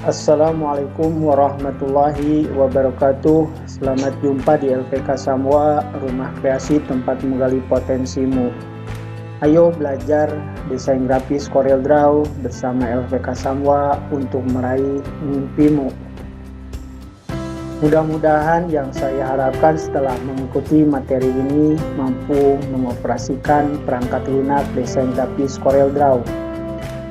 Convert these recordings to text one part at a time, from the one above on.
Assalamualaikum warahmatullahi wabarakatuh. Selamat jumpa di LPK Samwa, rumah kreasi tempat menggali potensimu. Ayo belajar desain grafis CorelDRAW bersama LPK Samwa untuk meraih mimpimu. Mudah-mudahan yang saya harapkan setelah mengikuti materi ini mampu mengoperasikan perangkat lunak desain grafis CorelDRAW.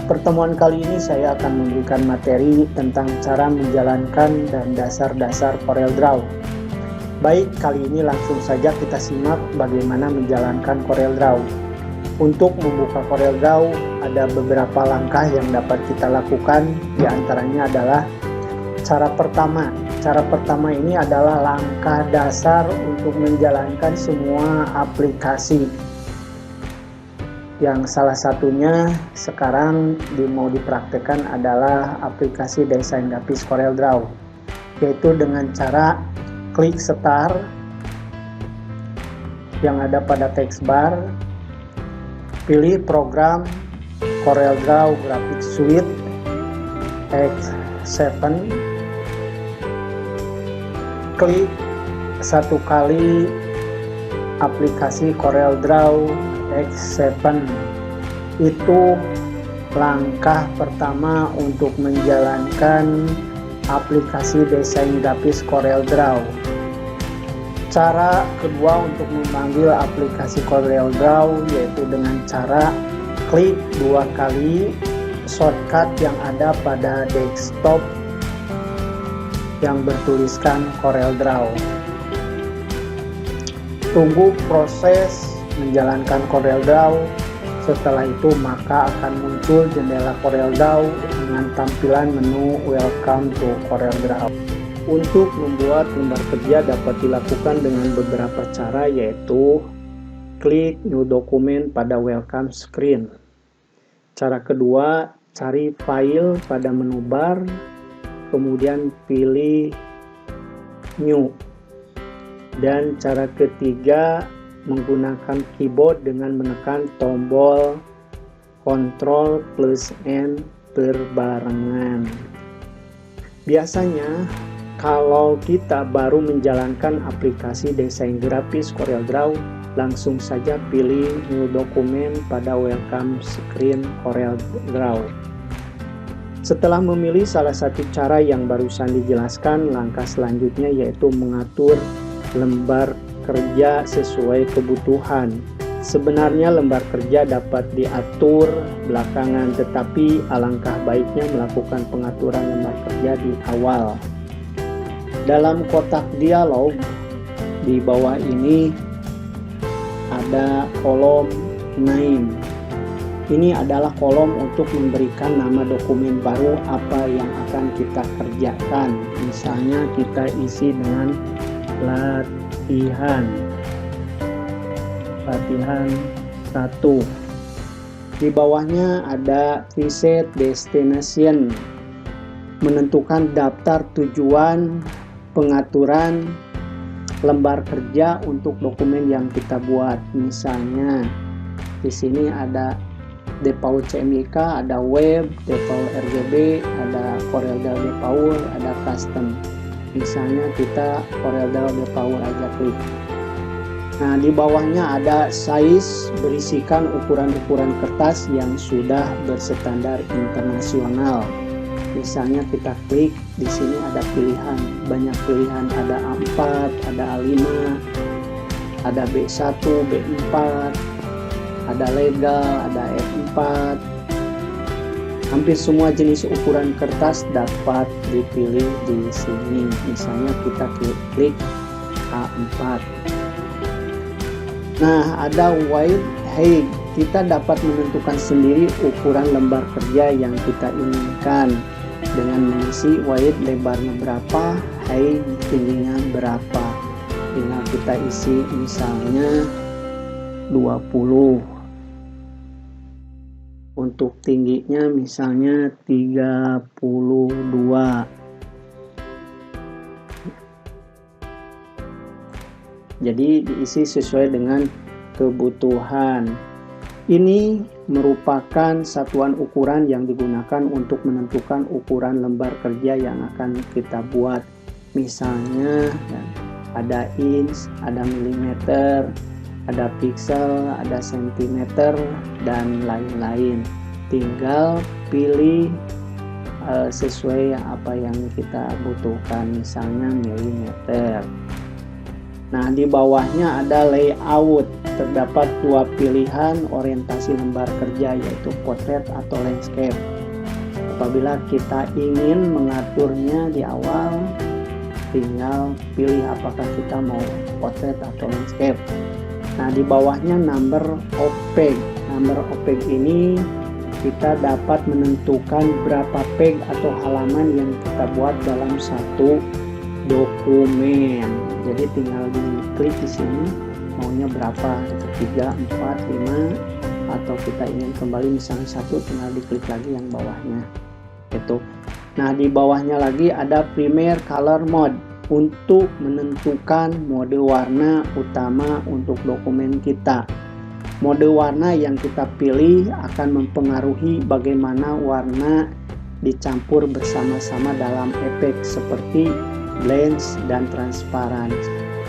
Pertemuan kali ini saya akan memberikan materi tentang cara menjalankan dan dasar-dasar CorelDRAW. Baik, kali ini langsung saja kita simak bagaimana menjalankan CorelDRAW. Untuk membuka CorelDRAW ada beberapa langkah yang dapat kita lakukan, di antaranya adalah cara pertama. Cara pertama ini adalah langkah dasar untuk menjalankan semua aplikasi. Yang salah satunya sekarang mau dipraktekkan adalah aplikasi desain grafis CorelDRAW, yaitu dengan cara klik start yang ada pada text bar, pilih program CorelDRAW Graphic Suite X7, klik satu kali aplikasi CorelDRAW X7. Itu langkah pertama untuk menjalankan aplikasi desain grafis CorelDRAW. Cara kedua untuk memanggil aplikasi CorelDRAW yaitu dengan cara klik dua kali shortcut yang ada pada desktop yang bertuliskan CorelDRAW. Tunggu proses menjalankan CorelDRAW. Setelah itu maka akan muncul jendela CorelDRAW dengan tampilan menu Welcome to CorelDRAW. Untuk membuat lembar kerja dapat dilakukan dengan beberapa cara, yaitu klik New Document pada Welcome Screen. Cara kedua, cari file pada menu bar, kemudian pilih New. Dan cara ketiga, menggunakan keyboard dengan menekan tombol Ctrl plus N berbarengan. Biasanya kalau kita baru menjalankan aplikasi desain grafis CorelDRAW, langsung saja pilih New Document pada Welcome Screen CorelDRAW. Setelah memilih salah satu cara yang barusan dijelaskan, langkah selanjutnya yaitu mengatur lembar kerja sesuai kebutuhan. Sebenarnya lembar kerja dapat diatur belakangan, tetapi alangkah baiknya melakukan pengaturan lembar kerja di awal. Dalam kotak dialog di bawah ini ada kolom name. Ini adalah kolom untuk memberikan nama dokumen baru apa yang akan kita kerjakan. Misalnya kita isi dengan latihan 1. Di bawahnya ada preset destination, menentukan daftar tujuan pengaturan lembar kerja untuk dokumen yang kita buat. Misalnya di sini ada default CMYK, ada web, default RGB, ada CorelDRAW default, ada custom. Misalnya kita CorelDRAW default aja klik. Nah, di bawahnya ada size, berisikan ukuran-ukuran kertas yang sudah berstandar internasional. Misalnya kita klik, di sini ada pilihan, banyak pilihan, ada A4, ada A5, ada B1, B4, ada legal, ada F4. Hampir semua jenis ukuran kertas dapat dipilih di sini. Misalnya kita klik A4. Nah, ada wide height. Kita dapat menentukan sendiri ukuran lembar kerja yang kita inginkan dengan mengisi wide lebarnya berapa, height tingginya berapa. Tinggal kita isi misalnya 20. Untuk tingginya misalnya 32. Jadi diisi sesuai dengan kebutuhan. Ini merupakan satuan ukuran yang digunakan untuk menentukan ukuran lembar kerja yang akan kita buat. Misalnya ada inch, ada milimeter, ada pixel, ada sentimeter, dan lain-lain. Tinggal pilih sesuai apa yang kita butuhkan, misalnya milimeter. Nah, di bawahnya ada layout. Terdapat dua pilihan orientasi lembar kerja, yaitu portrait atau landscape. Apabila kita ingin mengaturnya di awal, tinggal pilih apakah kita mau portrait atau landscape. Nah, di bawahnya number of page. Number of page ini kita dapat menentukan berapa page atau halaman yang kita buat dalam satu dokumen. Jadi tinggal diklik di sini maunya berapa, 3, 4, 5, atau kita ingin kembali misalnya 1, tinggal diklik lagi yang bawahnya itu. Nah, di bawahnya lagi ada primer color mode untuk menentukan mode warna utama untuk dokumen kita. Mode warna yang kita pilih akan mempengaruhi bagaimana warna dicampur bersama-sama dalam efek seperti blend dan transparan.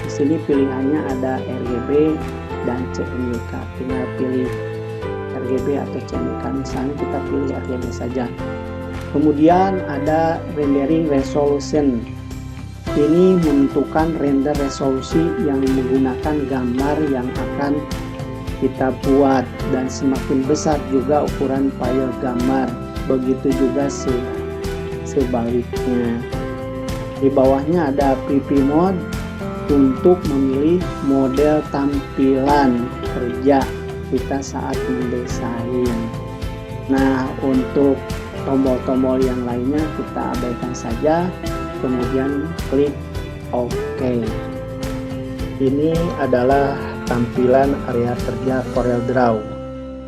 Di sini pilihannya ada RGB dan CMYK. Tinggal pilih RGB atau CMYK. Misalnya kita pilih RGB saja. Kemudian ada rendering resolution. Ini menentukan render resolusi yang menggunakan gambar yang akan kita buat, dan semakin besar juga ukuran file gambar. Begitu juga sebaliknya. Di bawahnya ada preview mode untuk memilih model tampilan kerja kita saat mendesain. Nah, untuk tombol-tombol yang lainnya kita abaikan saja, kemudian klik OK. Ini adalah tampilan area kerja CorelDRAW.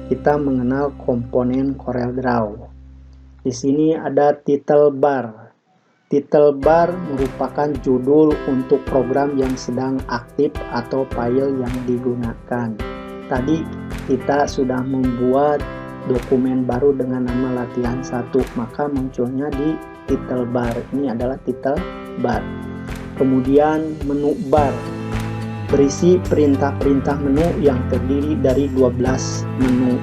Kita mengenal komponen CorelDRAW. Di sini ada title bar. Title bar merupakan judul untuk program yang sedang aktif atau file yang digunakan. Tadi kita sudah membuat dokumen baru dengan nama latihan 1, maka munculnya di title bar. Ini adalah title bar. Kemudian menu bar berisi perintah-perintah menu yang terdiri dari 12 menu.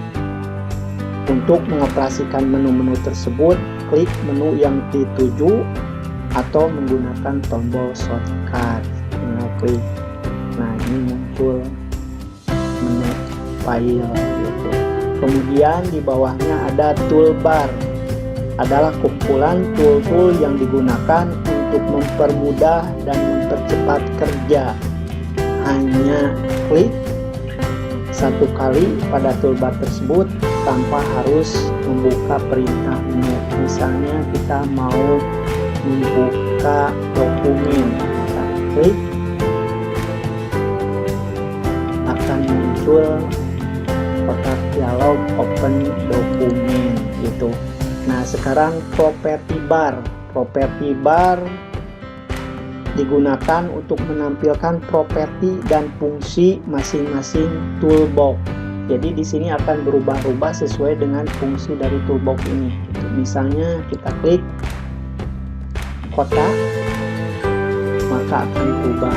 Untuk mengoperasikan menu-menu tersebut, klik menu yang dituju atau menggunakan tombol shortcut. Tinggal klik. Nah, ini muncul menu file gitu. Kemudian di bawahnya ada toolbar. Adalah kumpulan tool-tool yang digunakan untuk mempermudah dan mempercepat kerja. Hanya klik satu kali pada toolbar tersebut tanpa harus membuka perintah menu. Misalnya kita mau membuka dokumen, kita klik, akan muncul kotak dialog open dokumen gitu. Nah, sekarang property bar. Property bar digunakan untuk menampilkan properti dan fungsi masing-masing toolbox. Jadi di sini akan berubah-ubah sesuai dengan fungsi dari toolbox ini. Misalnya kita klik kotak, maka akan berubah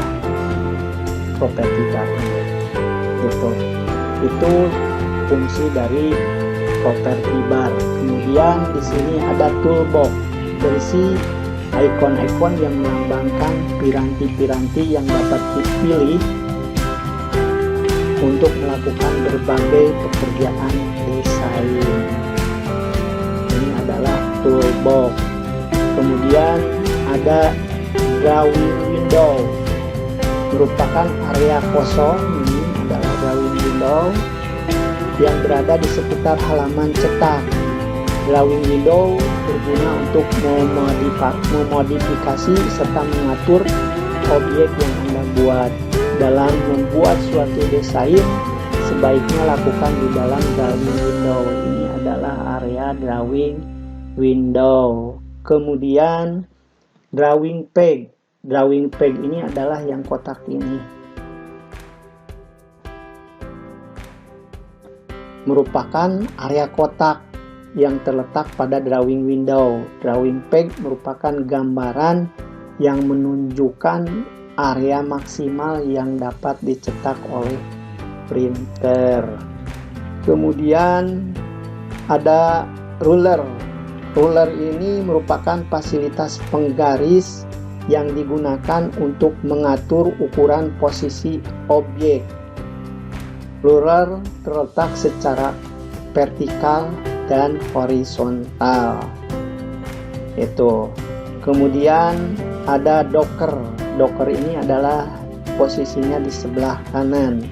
properti barnya. Gitu. Itu fungsi dari property bar. Kemudian di sini ada toolbox berisi ikon-ikon yang melambangkan piranti-piranti yang dapat dipilih untuk melakukan berbagai pekerjaan desain. Ini adalah toolbox. Kemudian ada drawing window, merupakan area kosong. Ini adalah drawing window yang berada di sekitar halaman cetak. Drawing window berguna untuk memodifikasi serta mengatur objek yang Anda buat. Dalam membuat suatu desain, sebaiknya lakukan di dalam drawing window. Ini adalah area drawing window. Kemudian drawing page. Drawing page ini adalah yang kotak ini. merupakan area kotak yang terletak pada drawing window. Drawing peg merupakan gambaran yang menunjukkan area maksimal yang dapat dicetak oleh printer. Kemudian ada ruler. Ruler ini merupakan fasilitas penggaris yang digunakan untuk mengatur ukuran posisi objek. Ruler terletak secara vertikal dan horizontal. Itu. Kemudian ada docker. Docker ini adalah posisinya di sebelah kanan.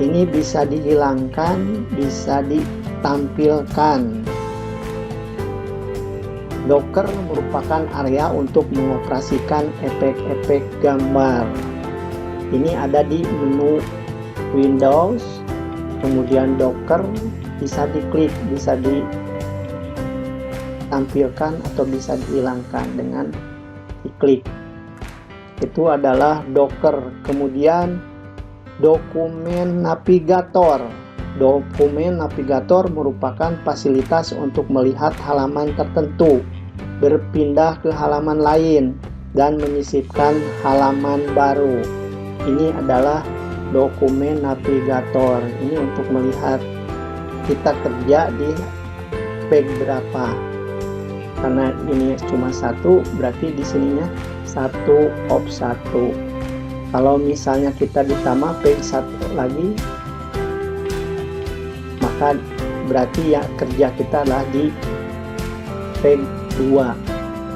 Ini bisa dihilangkan, bisa ditampilkan. Docker merupakan area untuk mengoperasikan efek-efek gambar. Ini ada di menu Windows, kemudian Docker bisa diklik, bisa ditampilkan atau bisa dihilangkan dengan diklik. Itu adalah Docker. Kemudian dokumen navigator. Dokumen navigator merupakan fasilitas untuk melihat halaman tertentu, berpindah ke halaman lain, dan menyisipkan halaman baru. Ini adalah dokumen navigator. Ini untuk melihat kita kerja di page berapa. Karena ini cuma satu, berarti di sininya 1/1. Kalau misalnya kita ditambah page 1 lagi, maka berarti ya kerja kita adalah di page 2.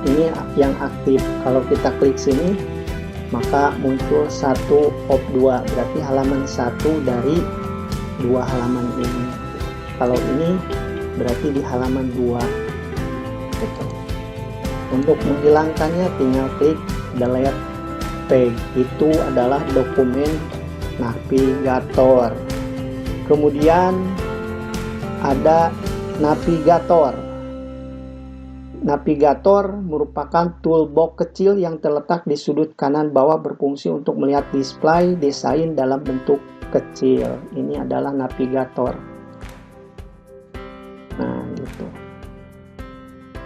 Ini yang aktif. Kalau kita klik sini, maka muncul 1/2, berarti halaman 1 dari 2 halaman ini. Kalau ini berarti di halaman 2. Gitu. Untuk menghilangkannya tinggal klik delete page. Itu adalah dokumen navigator. Kemudian ada navigator. Navigator merupakan toolbox kecil yang terletak di sudut kanan bawah, berfungsi untuk melihat display desain dalam bentuk kecil. Ini adalah navigator. Nah, gitu.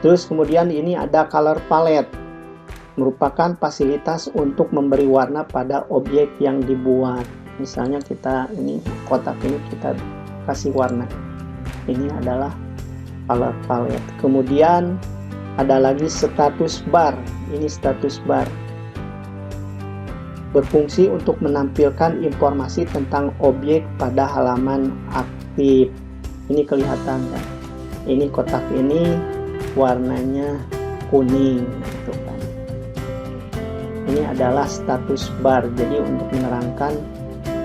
Terus kemudian ini ada color palette. Merupakan fasilitas untuk memberi warna pada objek yang dibuat. Misalnya kita ini kotak ini kita kasih warna. Ini adalah color palette. Kemudian ada lagi status bar. Ini status bar. Berfungsi untuk menampilkan informasi tentang objek pada halaman aktif. Ini kelihatan kan? Ini kotak ini warnanya kuning gitu kan. Ini adalah status bar. Jadi untuk menerangkan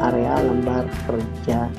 area lembar kerja.